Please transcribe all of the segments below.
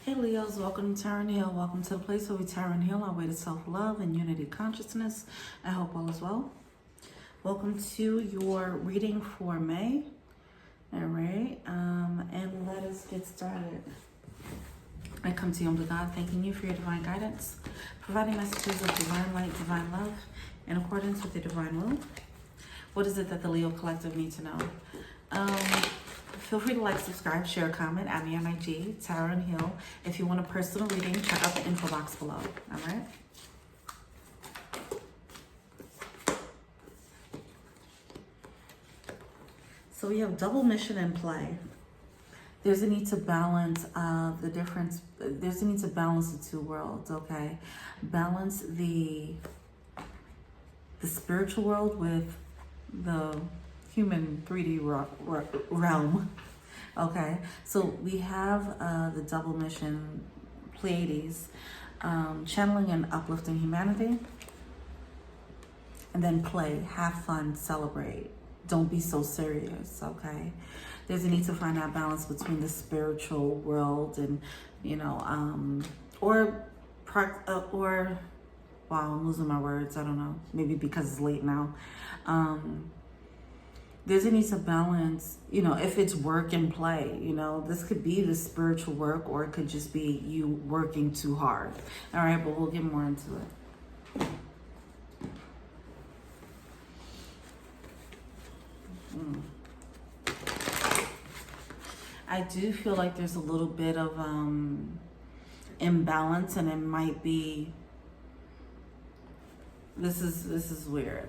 Hey Leos, welcome to Tarot and Heal. Welcome to the place where we tarot and heal our way to self-love and unity consciousness. I hope all is well. Welcome to your reading for May. All right, and let us get started. I come to you, humble God, thanking you for your divine guidance, providing messages of divine light, divine love, in accordance with your divine will. What is it that the Leo Collective need to know? Feel free to like, subscribe, share, comment, add me on IG, Tarot and Heal. If you want a personal reading, check out the info box below. All right. So we have double mission in play. There's a need to balance the difference. There's a need to balance the two worlds. Okay, balance the spiritual world with the human 3D realm. Okay, so we have the double mission Pleiades, channeling and uplifting humanity, and then play, have fun, celebrate. Don't be so serious. Okay, there's a need to find that balance between the spiritual world and, you know, or wow, I'm losing my words. I don't know. Maybe because it's late now. There's a need to balance, you know, if it's work and play, you know, this could be the spiritual work or it could just be you working too hard. All right, but we'll get more into it. I do feel like there's a little bit of imbalance, and it might be, this is weird.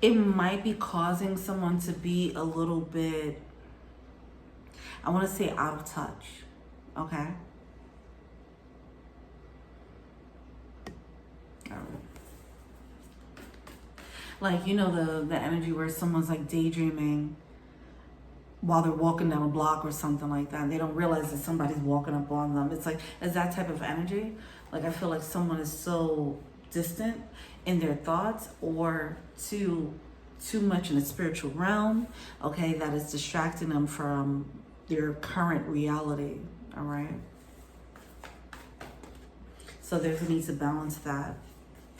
It might be causing someone to be a little bit, I want to say, out of touch. Okay. All right. Like, you know, the energy where someone's like daydreaming while they're walking down a block or something like that, and they don't realize that somebody's walking up on them. It's like, it's that type of energy. Like, I feel like someone is so distant in their thoughts or too much in the spiritual realm, okay, that is distracting them from their current reality. All right, so there's a need to balance that.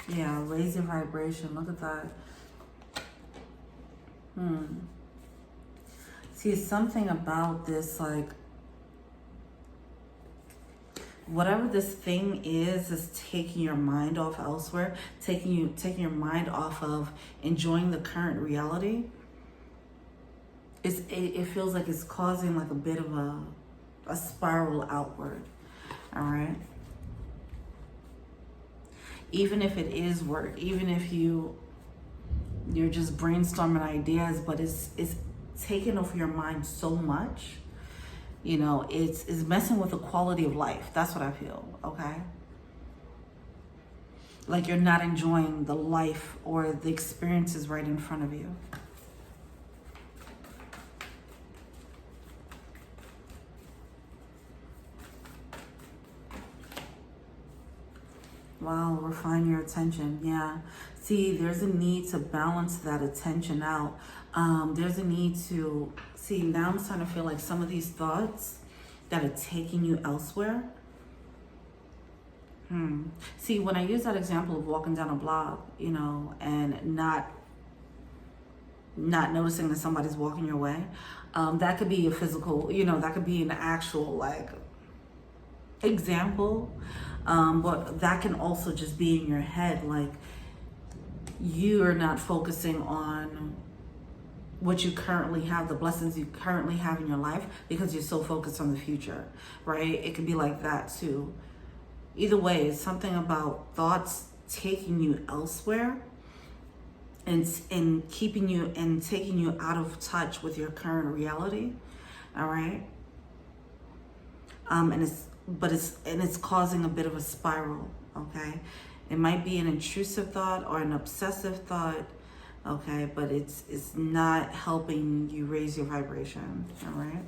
Yeah, raise your vibration. Look at that. See, something about this, like, whatever this thing is taking your mind off elsewhere, taking your mind off of enjoying the current reality. It feels like it's causing like a bit of a spiral outward. All right. Even if it is work, even if you're just brainstorming ideas, but it's taking over your mind so much. You know, it's messing with the quality of life. That's what I feel, okay? Like you're not enjoying the life or the experiences right in front of you. Wow, refine your attention. Yeah. See, there's a need to balance that attention out. There's a need to, see, now I'm starting to feel like some of these thoughts that are taking you elsewhere. See, when I use that example of walking down a block, you know, and not noticing that somebody's walking your way, that could be a physical, you know, that could be an actual, like, example. But that can also just be in your head, like you are not focusing on what you currently have, the blessings you currently have in your life, because you're so focused on the future, right? It could be like that too. Either way, it's something about thoughts taking you elsewhere and keeping you and taking you out of touch with your current reality. All right. And it's causing a bit of a spiral. Okay. It might be an intrusive thought or an obsessive thought. Okay, but it's not helping you raise your vibration. All right.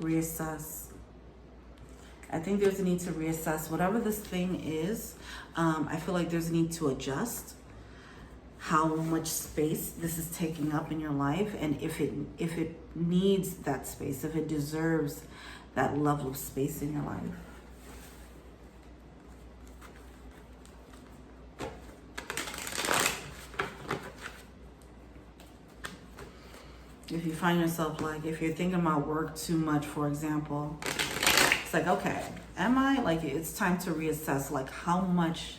Reassess. I think there's a need to reassess whatever this thing is. I feel like there's a need to adjust. how much space this is taking up in your life, and if it needs that space, if it deserves that level of space in your life. If you find yourself like, if you're thinking about work too much, for example, it's like, okay, am I, like, it's time to reassess, like, how much,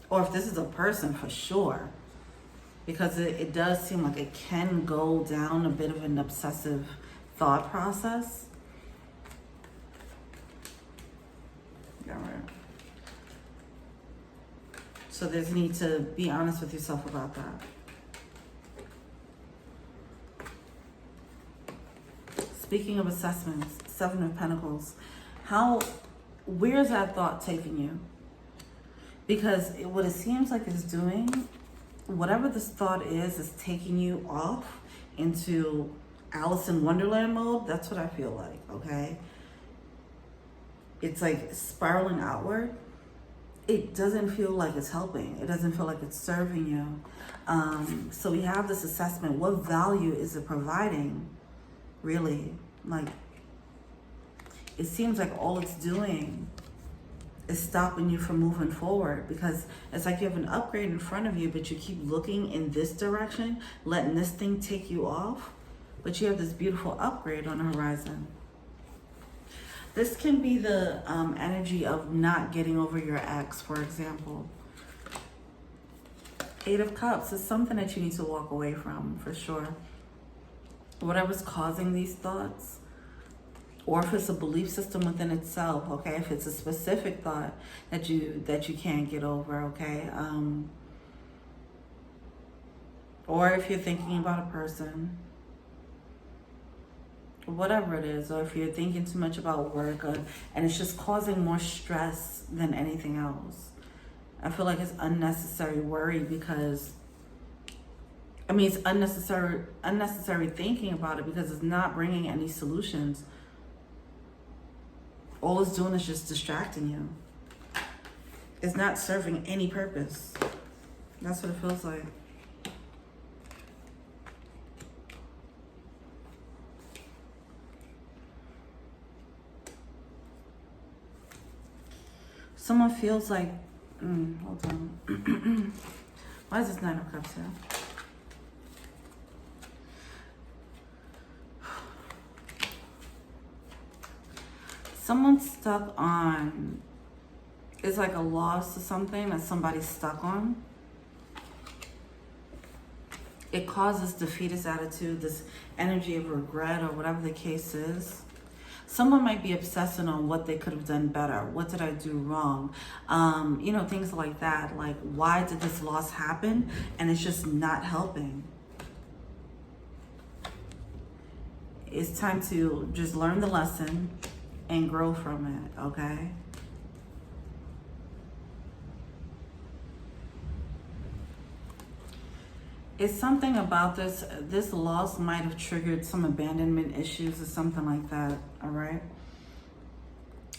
or if this is a person, for sure, because it does seem like it can go down a bit of an obsessive thought process. Yeah, right. So there's a need to be honest with yourself about that. Speaking of assessments, Seven of Pentacles, where's that thought taking you? Because what it seems like it's doing, whatever this thought is taking you off into Alice in Wonderland mode. That's what I feel like, okay? It's like spiraling outward. It doesn't feel like it's helping. It doesn't feel like it's serving you. So we have this assessment. What value is it providing? Really, like, it seems like all it's doing is stopping you from moving forward, because it's like you have an upgrade in front of you, but you keep looking in this direction, letting this thing take you off, but you have this beautiful upgrade on the horizon. This can be the energy of not getting over your ex, for example. Eight of Cups is something that you need to walk away from, for sure. Whatever's causing these thoughts, or if it's a belief system within itself, okay? If it's a specific thought that you can't get over, okay? Or if you're thinking about a person, whatever it is, or if you're thinking too much about work, and it's just causing more stress than anything else. I feel like it's unnecessary worry, because it's unnecessary thinking about it, because it's not bringing any solutions. All it's doing is just distracting you. It's not serving any purpose. That's what it feels like. Someone feels like, hold on. Why is this Nine of Cups here? Someone's stuck on, it's like a loss or something that somebody's stuck on. It causes defeatist attitude, this energy of regret, or whatever the case is. Someone might be obsessing on what they could have done better. What did I do wrong? Things like that. Like, why did this loss happen? And it's just not helping. It's time to just learn the lesson and grow from it, okay? It's something about this loss might have triggered some abandonment issues or something like that, all right?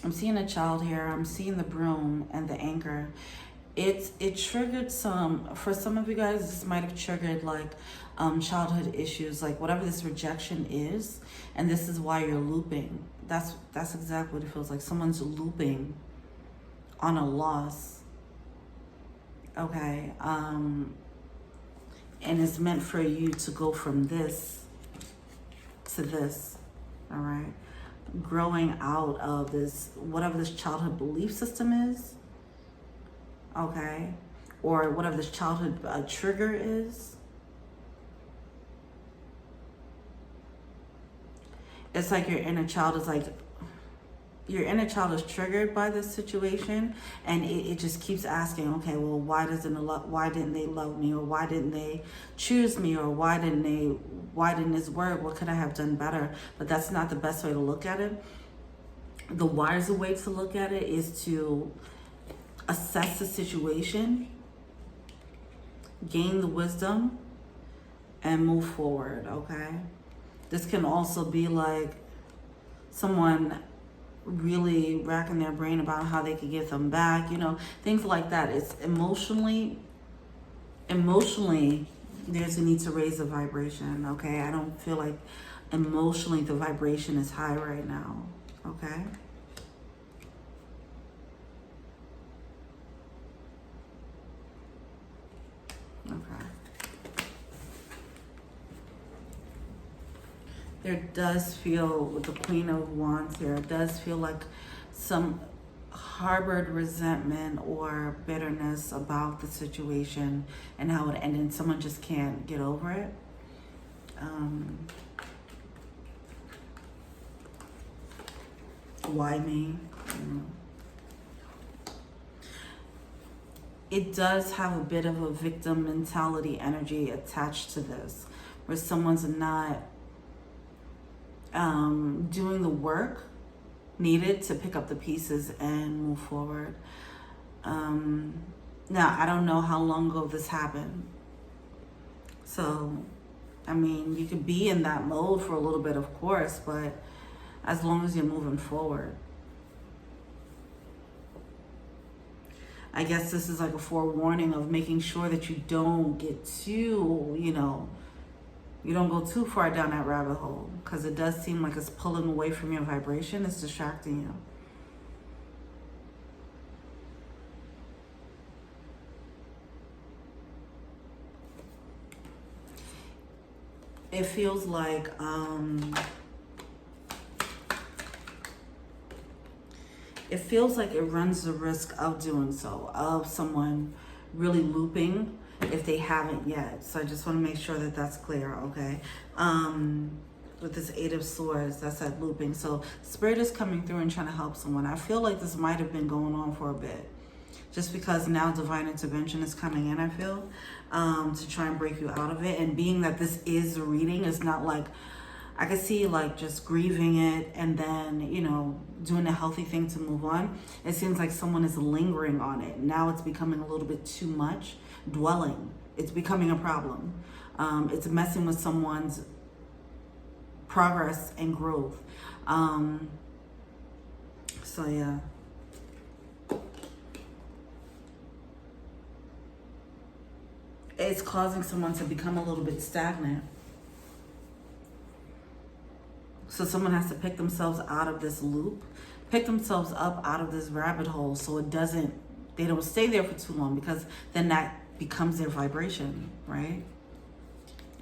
I'm seeing a child here. I'm seeing the broom and the anchor. It triggered for some of you guys, this might have triggered like childhood issues, like whatever this rejection is, and this is why you're looping. That's exactly what it feels like. Someone's looping on a loss, okay? And it's meant for you to go from this to this, all right? Growing out of this, whatever this childhood belief system is, okay? Or whatever this childhood trigger is. It's like your inner child is triggered by this situation, and it just keeps asking, okay, well, why didn't they love me, or why didn't they choose me, or why didn't this work? What could I have done better? But that's not the best way to look at it. The wiser way to look at it is to assess the situation, gain the wisdom, and move forward, okay? This can also be like someone really racking their brain about how they could get them back, you know, things like that. It's emotionally, there's a need to raise the vibration, okay? I don't feel like emotionally the vibration is high right now, okay? Okay. There does feel, with the Queen of Wands here, it does feel like some harbored resentment or bitterness about the situation and how it ended. Someone just can't get over it. Why me? It does have a bit of a victim mentality energy attached to this, where someone's not doing the work needed to pick up the pieces and move forward. Now, I don't know how long ago this happened. So, I mean, you could be in that mode for a little bit, of course, but as long as you're moving forward. I guess this is like a forewarning of making sure that you don't get too, you know, you don't go too far down that rabbit hole, because it does seem like it's pulling away from your vibration. It's distracting you. It feels like it runs the risk of doing so, of someone really looping if they haven't yet. So I just want to make sure that that's clear, okay? With this Eight of Swords, that's that looping. So Spirit is coming through and trying to help someone. I feel like this might have been going on for a bit, just because now divine intervention is coming in, I feel, to try and break you out of it. And being that this is a reading, it's not like, I could see like just grieving it and then, you know, doing a healthy thing to move on. It seems like someone is lingering on it. Now it's becoming a little bit too much. Dwelling. It's becoming a problem. It's messing with someone's progress and growth. So yeah. It's causing someone to become a little bit stagnant. So someone has to pick themselves out of this loop, pick themselves up out of this rabbit hole, so they don't stay there for too long, because then that becomes their vibration, right?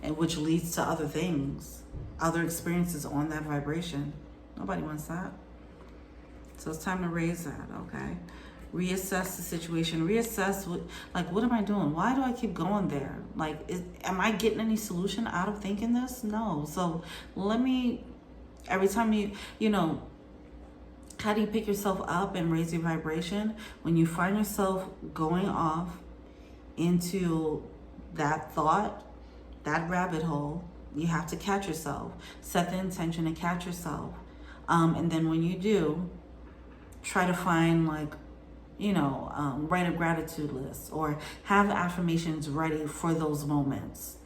And which leads to other things, other experiences on that vibration. Nobody wants that. So it's time to raise that, okay? Reassess the situation. Reassess what am I doing? Why do I keep going there? Like, am I getting any solution out of thinking this? No. So every time you know, how do you pick yourself up and raise your vibration? When you find yourself going off into that thought, that rabbit hole, you have to catch yourself. Set the intention and catch yourself. And then when you do, try to find write a gratitude list or have affirmations ready for those moments.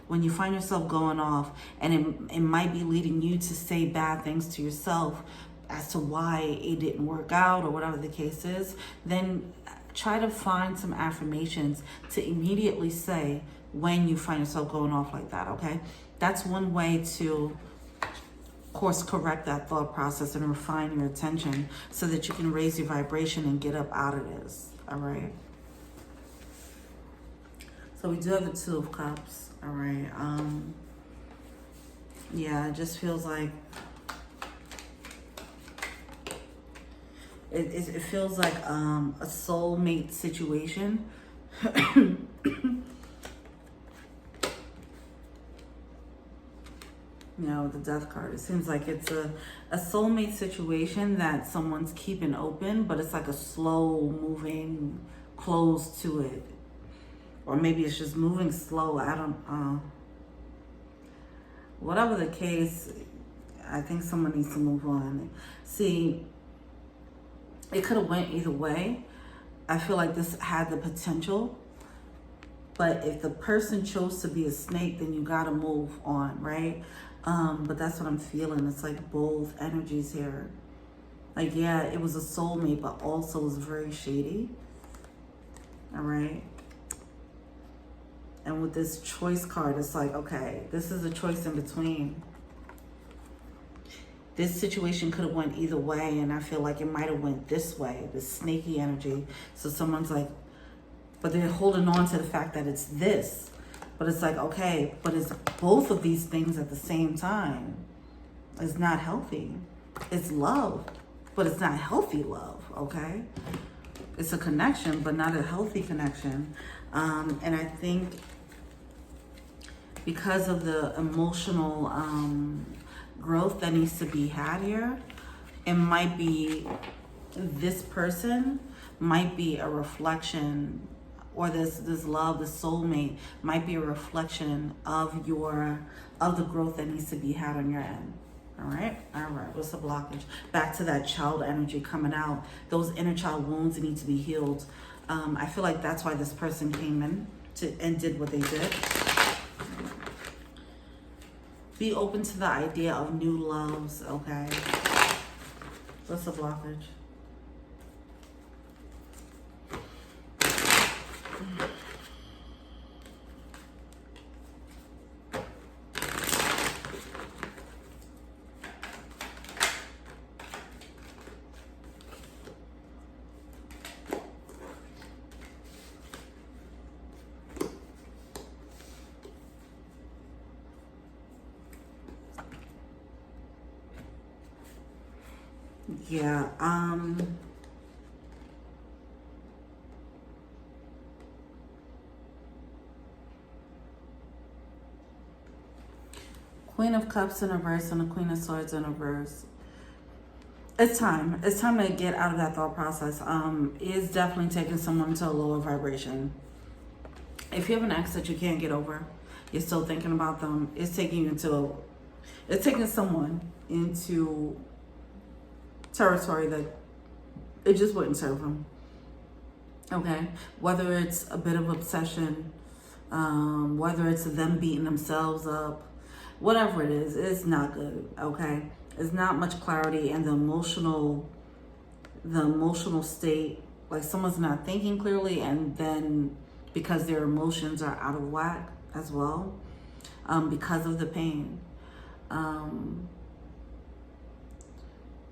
When you find yourself going off and it might be leading you to say bad things to yourself as to why it didn't work out or whatever the case is, then try to find some affirmations to immediately say when you find yourself going off like that, okay? That's one way to course correct that thought process and refine your attention so that you can raise your vibration and get up out of this. All right, so we do have the Two of Cups. All right, yeah, it just feels like it feels like a soulmate situation. You know, the Death card. It seems like it's a soulmate situation that someone's keeping open, but it's like a slow moving close to it. Or maybe it's just moving slow. I don't whatever the case, I think someone needs to move on. See, it could have went either way. I feel like this had the potential. But if the person chose to be a snake, then you gotta move on, right? But that's what I'm feeling. It's like both energies here. Like, yeah, it was a soulmate, but also was very shady. All right. And with this choice card, it's like, okay, this is a choice in between. This situation could have went either way, and I feel like it might have went this way, this snaky energy. So someone's like, but they're holding on to the fact that it's this. But it's like, okay, but it's both of these things at the same time. It's not healthy. It's love, but it's not healthy love, okay? It's a connection, but not a healthy connection. And I think because of the emotional growth that needs to be had here, it might be, this person might be a reflection, or this love, this soulmate might be a reflection of the growth that needs to be had on your end. All right, what's the blockage? Back to that child energy coming out. Those inner child wounds need to be healed. I feel like that's why this person came in and did what they did. Be open to the idea of new loves, okay? What's the blockage? Yeah, Queen of Cups in reverse and the Queen of Swords in reverse. It's time. It's time to get out of that thought process. It's definitely taking someone to a lower vibration. If you have an ex that you can't get over, you're still thinking about them, it's taking someone into territory that it just wouldn't serve them. Okay? Whether it's a bit of obsession, whether it's them beating themselves up, whatever it is, it's not good. Okay? There's not much clarity, and the emotional state, like someone's not thinking clearly, and then because their emotions are out of whack as well, because of the pain.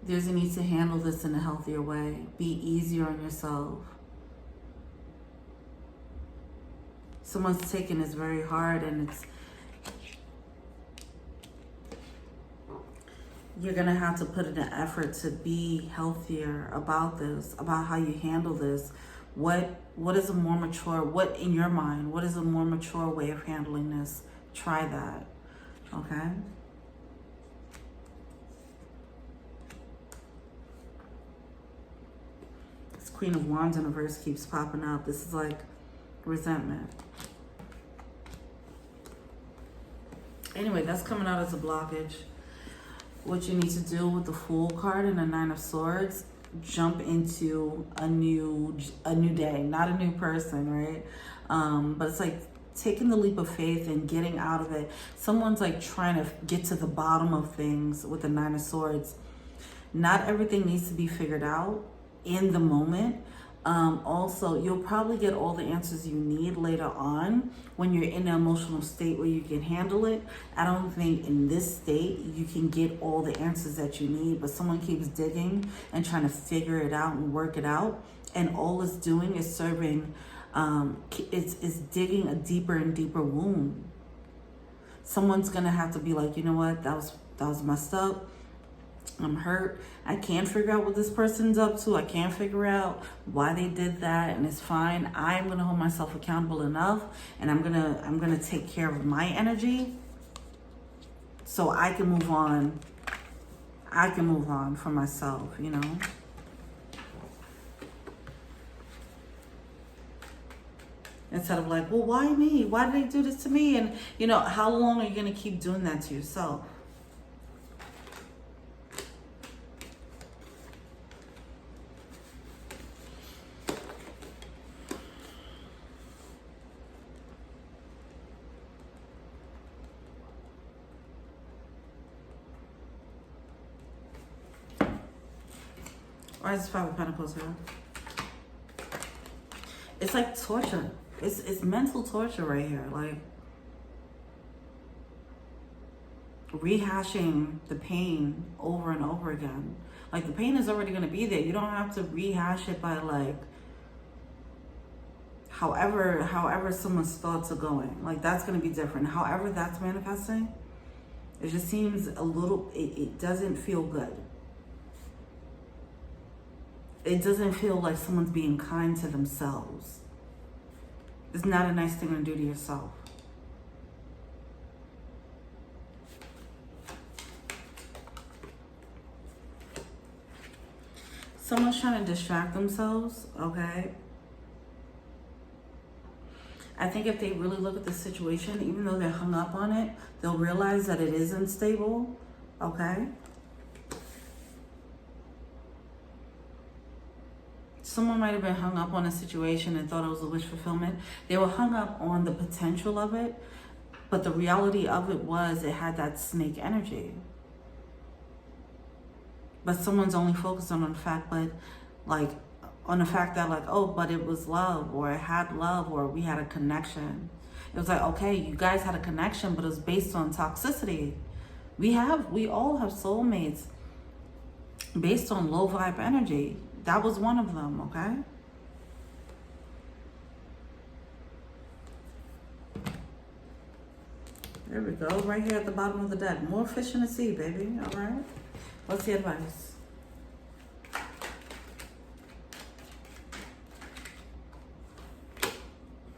There's a need to handle this in a healthier way. Be easier on yourself. Someone's taking this very hard, and you're gonna have to put in an effort to be healthier about this, about how you handle this. What is a more mature, what in your mind, what is a more mature way of handling this? Try that, okay? This Queen of Wands in reverse keeps popping up. This is like resentment. Anyway, that's coming out as a blockage. What you need to do with the Fool card and the Nine of Swords, jump into a new day, not a new person, right? But it's like taking the leap of faith and getting out of it. Someone's like trying to get to the bottom of things with the Nine of Swords. Not everything needs to be figured out in the moment. Also, you'll probably get all the answers you need later on when you're in an emotional state where you can handle it. I don't think in this state you can get all the answers that you need, but someone keeps digging and trying to figure it out and work it out, and all it's doing is serving, it's digging a deeper and deeper wound. Someone's gonna have to be like, you know what, that was messed up. I'm hurt. I can't figure out what this person's up to. I can't figure out why they did that, and it's fine. I'm gonna hold myself accountable enough, and I'm gonna take care of my energy so I can move on. I can move on for myself, you know. Instead of like, well, why me? Why did they do this to me? And you know, how long are you gonna keep doing that to yourself? Why is this Five of Pentacles here? It's like torture. It's mental torture right here. Like rehashing the pain over and over again. Like the pain is already going to be there. You don't have to rehash it by like however someone's thoughts are going. Like that's going to be different. However that's manifesting, it just seems a little, it doesn't feel good. It doesn't feel like someone's being kind to themselves. It's not a nice thing to do to yourself. Someone's trying to distract themselves, okay? I think if they really look at the situation, even though they're hung up on it, they'll realize that it is unstable, okay? Someone might have been hung up on a situation and thought it was a wish fulfillment. They were hung up on the potential of it, but the reality of it was it had that snake energy. But someone's only focused on the fact, but like, on the fact that like, oh, but it was love, or it had love, or we had a connection. It was like, okay, you guys had a connection, but it was based on toxicity. We all have soulmates based on low vibe energy. That was one of them, okay? There we go, right here at the bottom of the deck. More fish in the sea, baby, all right? What's the advice?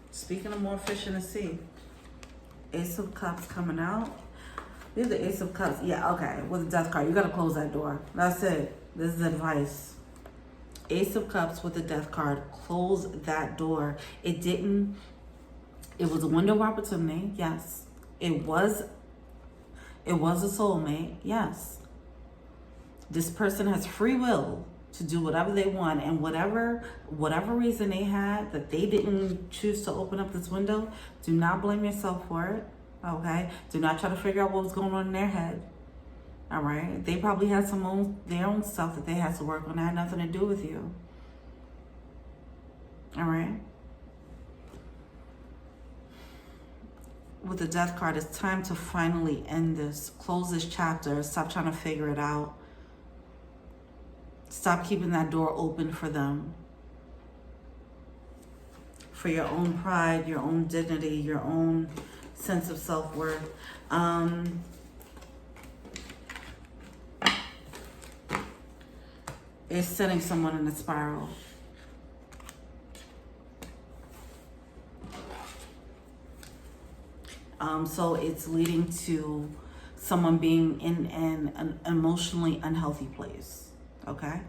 Speaking of more fish in the sea, Ace of Cups coming out. We have the Ace of Cups. Yeah, okay, with the Death card. You got to close that door. That's it. This is advice. Ace of Cups with the Death card. Close that door. It was a window of opportunity. Yes. It was a soulmate. Yes. This person has free will to do whatever they want, and whatever reason they had that they didn't choose to open up this window, do not blame yourself for it, okay? Do not try to figure out what was going on in their head, all right? They probably had their own stuff that they had to work on that had nothing to do with you, all right? With the Death card, it's time to finally end this, close this chapter, stop trying to figure it out. Stop keeping that door open for them. For your own pride, your own dignity, your own sense of self-worth. It's sending someone in a spiral. So it's leading to someone being in an emotionally unhealthy place. Okay?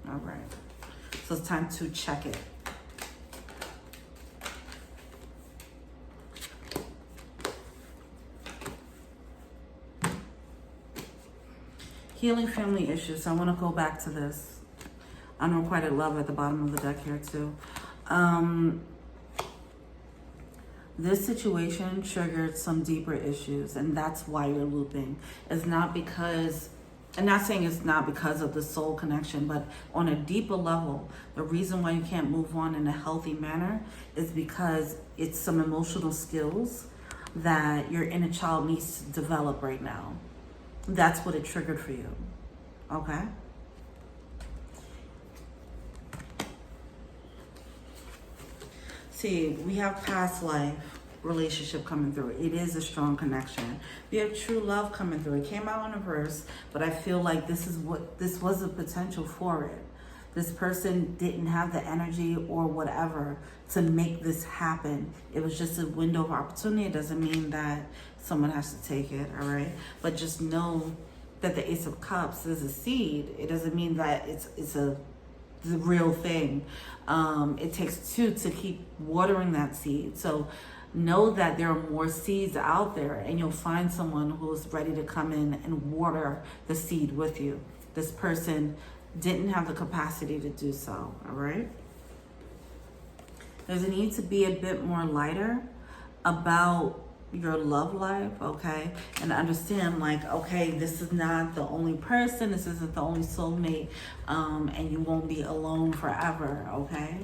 All right. So it's time to check it. Healing family issues. I want to go back to this. Unrequited love at the bottom of the deck here too. This situation triggered some deeper issues, and that's why you're looping. It's not because... I'm not saying it's not because of the soul connection, but on a deeper level, the reason why you can't move on in a healthy manner is because it's some emotional skills that your inner child needs to develop right now. That's what it triggered for you, okay? See, we have past life relationship coming through. It is a strong connection. We have true love coming through. It came out in reverse, but I feel like this was a potential for it. This person didn't have the energy or whatever to make this happen. It was just a window of opportunity. It doesn't mean that someone has to take it, all right? But just know that the Ace of Cups is a seed. It doesn't mean that it's the real thing. It takes two to keep watering that seed. So know that there are more seeds out there, and you'll find someone who's ready to come in and water the seed with you. This person didn't have the capacity to do so, all right? There's a need to be a bit more lighter about your love life, okay? And understand, like, okay, this is not the only person, this isn't the only soulmate, and you won't be alone forever, okay?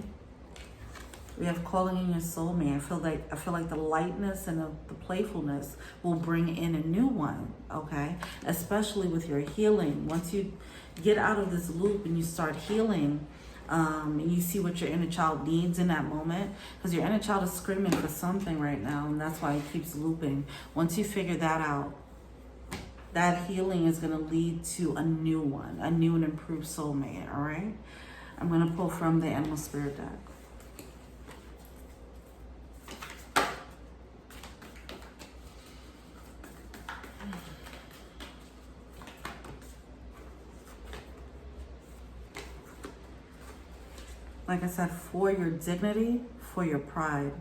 We have calling in your soulmate. I feel like the lightness and the playfulness will bring in a new one, okay? Especially with your healing. Once you get out of this loop and you start healing, and you see what your inner child needs in that moment, because your inner child is screaming for something right now, and that's why it keeps looping. Once you figure that out, that healing is going to lead to a new one, a new and improved soulmate, all right? I'm going to pull from the Animal Spirit deck. Like I said, for your dignity, for your pride,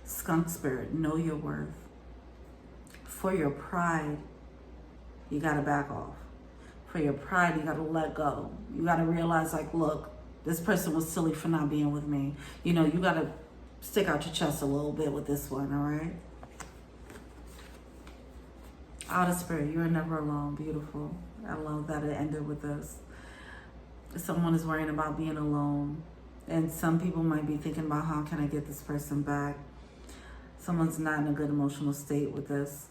skunk spirit, know your worth. For your pride, you gotta back off. For your pride, you gotta let go. You gotta realize, like, look, this person was silly for not being with me. You know, you gotta stick out your chest a little bit with this one, all right? Outer spirit, you are never alone. Beautiful. I love that it ended with this. Someone is worrying about being alone. And some people might be thinking about, how can I get this person back? Someone's not in a good emotional state with this.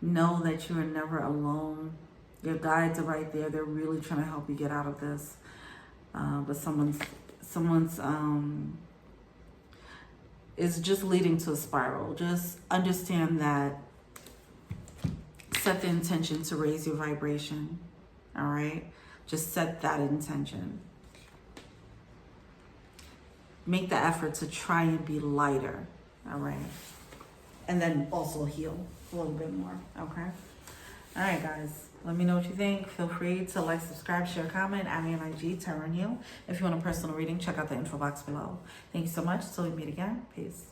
Know that you are never alone. Your guides are right there. They're really trying to help you get out of this. But someone's is just leading to a spiral. Just understand that. Set the intention to raise your vibration. All right? Just set that intention. Make the effort to try and be lighter, all right? And then also heal a little bit more, okay? All right, guys, let me know what you think. Feel free to like, subscribe, share, comment. I'm on IG, Tarot and Heal. If you want a personal reading, check out the info box below. Thank you so much. Till we meet again. Peace.